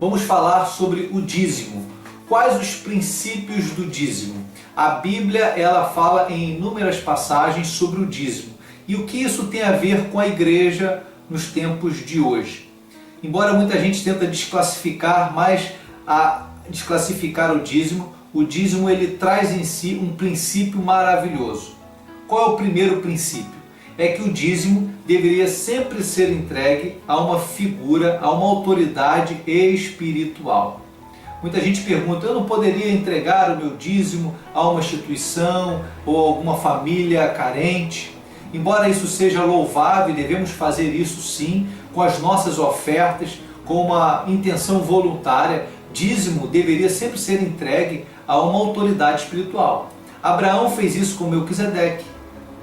vamos falar sobre o dízimo. Quais os princípios do dízimo? A Bíblia ela fala em inúmeras passagens sobre o dízimo. E o que isso tem a ver com a igreja nos tempos de hoje? Embora muita gente tenta desclassificar, mas a desclassificar o dízimo ele traz em si um princípio maravilhoso. Qual é o primeiro princípio? É que o dízimo deveria sempre ser entregue a uma figura, a uma autoridade espiritual. Muita gente pergunta, eu não poderia entregar o meu dízimo a uma instituição ou a alguma família carente? Embora isso seja louvável, devemos fazer isso sim, com as nossas ofertas, com uma intenção voluntária. Dízimo deveria sempre ser entregue a uma autoridade espiritual. Abraão fez isso com Melquisedeque.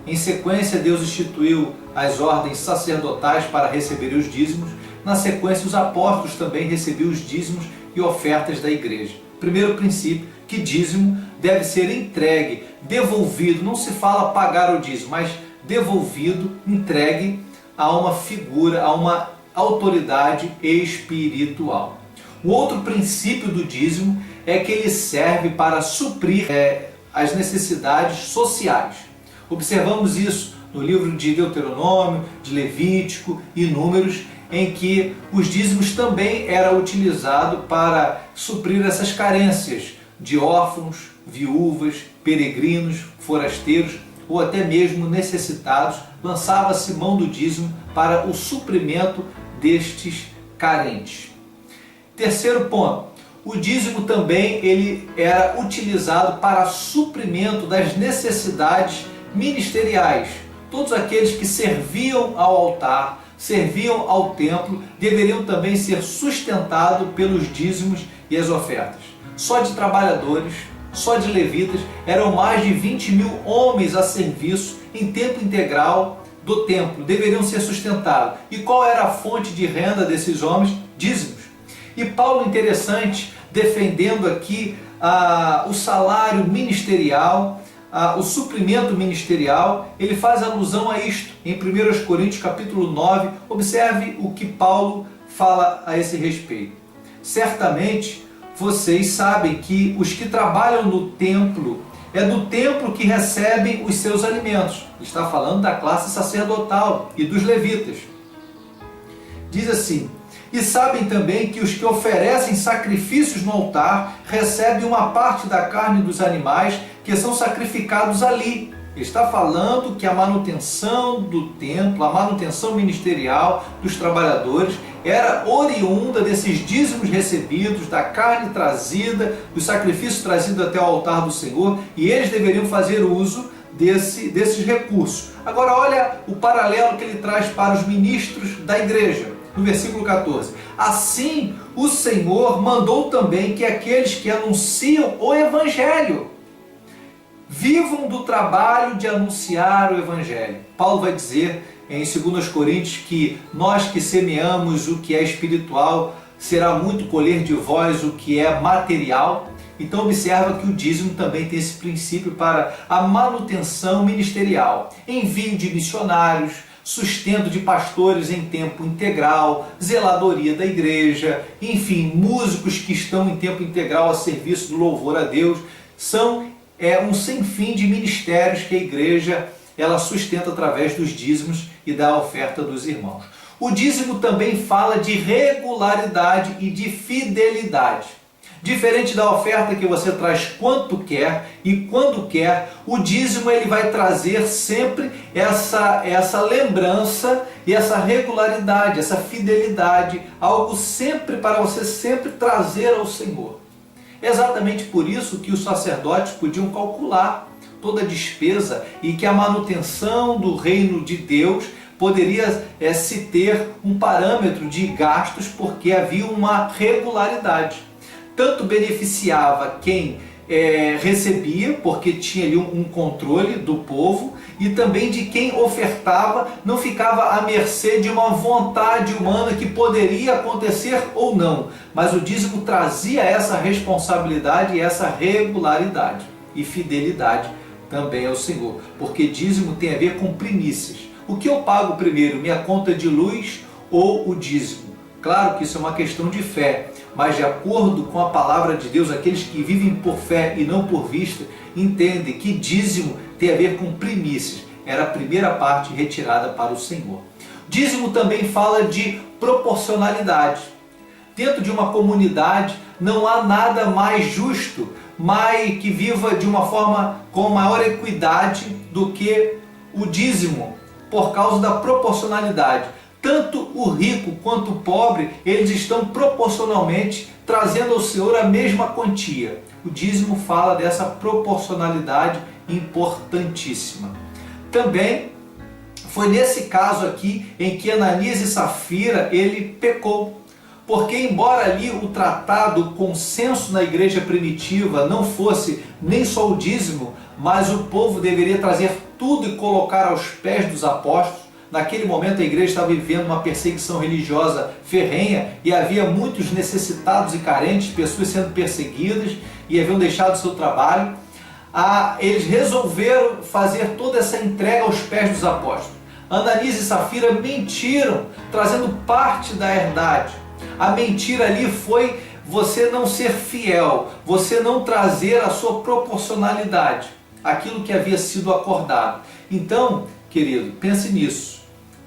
Em sequência, Deus instituiu as ordens sacerdotais para receber os dízimos. Na sequência, os apóstolos também recebiam os dízimos e ofertas da igreja. Primeiro princípio, que dízimo deve ser entregue, devolvido. Não se fala pagar o dízimo, mas devolvido, entregue a uma figura, a uma autoridade espiritual. O outro princípio do dízimo é que ele serve para suprir as necessidades sociais. Observamos isso no livro de Deuteronômio, de Levítico e Números, em que os dízimos também eram utilizados para suprir essas carências de órfãos, viúvas, peregrinos, forasteiros ou até mesmo necessitados. Lançava-se mão do dízimo para o suprimento destes carentes. Terceiro ponto, o dízimo também ele era utilizado para suprimento das necessidades ministeriais. Todos aqueles que serviam ao altar, serviam ao templo, deveriam também ser sustentados pelos dízimos e as ofertas. Só de trabalhadores, só de levitas, eram mais de 20 mil homens a serviço em tempo integral do templo, deveriam ser sustentados. E qual era a fonte de renda desses homens? Dízimos. E Paulo, interessante, defendendo aqui o salário ministerial, o suprimento ministerial, ele faz alusão a isto em 1 Coríntios capítulo 9. Observe o que Paulo fala a esse respeito. Certamente vocês sabem que os que trabalham no templo, é do templo que recebem os seus alimentos. Está falando da classe sacerdotal e dos levitas. Diz assim, e sabem também que os que oferecem sacrifícios no altar recebem uma parte da carne dos animais que são sacrificados ali. Ele está falando que a manutenção do templo, a manutenção ministerial dos trabalhadores era oriunda desses dízimos recebidos, da carne trazida, dos sacrifícios trazidos até o altar do Senhor, e eles deveriam fazer uso desses recursos. Agora olha o paralelo que ele traz para os ministros da igreja. No versículo 14, assim o Senhor mandou também que aqueles que anunciam o Evangelho vivam do trabalho de anunciar o Evangelho. Paulo vai dizer em 2 Coríntios que nós que semeamos o que é espiritual, será muito colher de vós o que é material. Então observa que o dízimo também tem esse princípio para a manutenção ministerial, envio de missionários, sustento de pastores em tempo integral, zeladoria da igreja, enfim, músicos que estão em tempo integral a serviço do louvor a Deus. São um sem fim de ministérios que a igreja ela sustenta através dos dízimos e da oferta dos irmãos. O dízimo também fala de regularidade e de fidelidade. Diferente da oferta que você traz quanto quer e quando quer, o dízimo ele vai trazer sempre essa lembrança e essa regularidade, essa fidelidade, algo sempre para você sempre trazer ao Senhor. É exatamente por isso que os sacerdotes podiam calcular toda a despesa e que a manutenção do reino de Deus poderia se ter um parâmetro de gastos, porque havia uma regularidade. Tanto beneficiava quem recebia, porque tinha ali um controle do povo, e também de quem ofertava, não ficava à mercê de uma vontade humana que poderia acontecer ou não, mas o dízimo trazia essa responsabilidade e essa regularidade e fidelidade também ao Senhor, porque dízimo tem a ver com primícias. O que eu pago primeiro, minha conta de luz ou o dízimo? Claro que isso é uma questão de fé. mas de acordo com a palavra de Deus, aqueles que vivem por fé e não por vista, entendem que dízimo tem a ver com primícias. Era a primeira parte retirada para o Senhor. Dízimo também fala de proporcionalidade. Dentro de uma comunidade não há nada mais justo, mas que viva de uma forma com maior equidade do que o dízimo, por causa da proporcionalidade. Tanto o rico quanto o pobre, eles estão proporcionalmente trazendo ao Senhor a mesma quantia. O dízimo fala dessa proporcionalidade importantíssima. Também foi nesse caso aqui em que Ananias e Safira ele pecou. Porque embora ali o tratado, o consenso na igreja primitiva não fosse nem só o dízimo, mas o povo deveria trazer tudo e colocar aos pés dos apóstolos. Naquele momento a igreja estava vivendo uma perseguição religiosa ferrenha e havia muitos necessitados e carentes, pessoas sendo perseguidas e haviam deixado seu trabalho. Eles resolveram fazer toda essa entrega aos pés dos apóstolos. Ananias e Safira mentiram, trazendo parte da herdade. A mentira ali foi você não ser fiel, você não trazer a sua proporcionalidade, aquilo que havia sido acordado. Então, querido, pense nisso,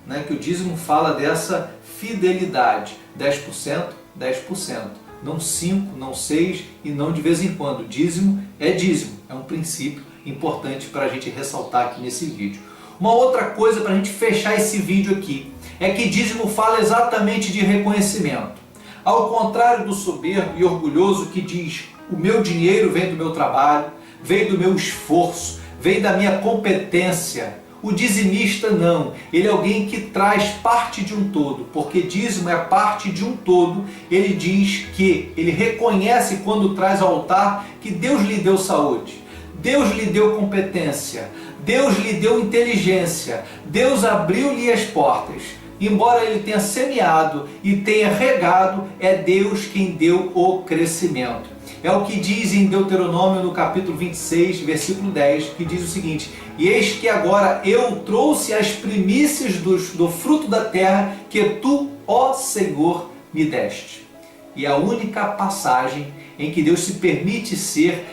né, que o dízimo fala dessa fidelidade, 10%, 10%, não 5%, não 6% e não de vez em quando. Dízimo, é um princípio importante para a gente ressaltar aqui nesse vídeo. Uma outra coisa para a gente fechar esse vídeo aqui, é que dízimo fala exatamente de reconhecimento. Ao contrário do soberbo e orgulhoso que diz, o meu dinheiro vem do meu trabalho, vem do meu esforço, vem da minha competência. O dizimista não, ele é alguém que traz parte de um todo, porque dízimo é parte de um todo. Ele diz que ele reconhece quando traz ao altar que Deus lhe deu saúde, Deus lhe deu competência, Deus lhe deu inteligência, Deus abriu-lhe as portas. Embora ele tenha semeado e tenha regado, é Deus quem deu o crescimento. É o que diz em Deuteronômio no capítulo 26, versículo 10, que diz o seguinte: e eis que agora eu trouxe as primícias do fruto da terra que tu, ó Senhor, me deste. E a única passagem em que Deus se permite ser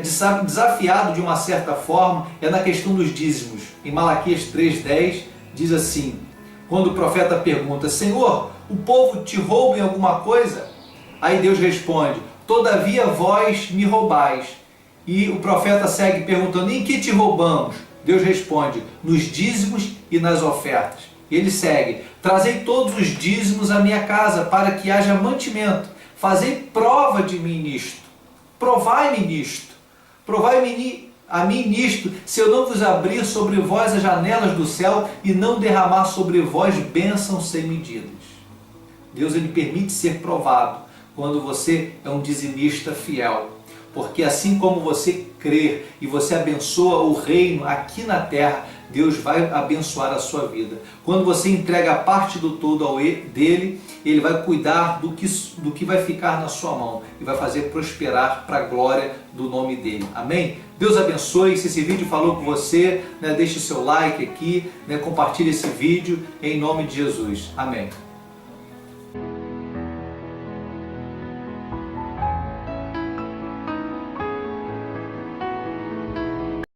desafiado de uma certa forma é na questão dos dízimos. Em Malaquias 3,10 diz assim, quando o profeta pergunta, Senhor, o povo te rouba em alguma coisa? Aí Deus responde, todavia vós me roubais. E o profeta segue perguntando, em que te roubamos? Deus responde, nos dízimos e nas ofertas. E ele segue, trazei todos os dízimos à minha casa, para que haja mantimento. Fazei prova de mim nisto. Provai-me nisto. Provai-me a mim nisto, se eu não vos abrir sobre vós as janelas do céu e não derramar sobre vós bênçãos sem medidas. Deus ele permite ser provado quando você é um dizimista fiel. Porque assim como você crer e você abençoa o reino aqui na terra, Deus vai abençoar a sua vida. Quando você entrega a parte do todo ao dele, ele vai cuidar do que vai ficar na sua mão e vai fazer prosperar para a glória do nome dele. Amém? Deus abençoe. Se esse vídeo falou com você, deixe seu like aqui, compartilhe esse vídeo em nome de Jesus. Amém.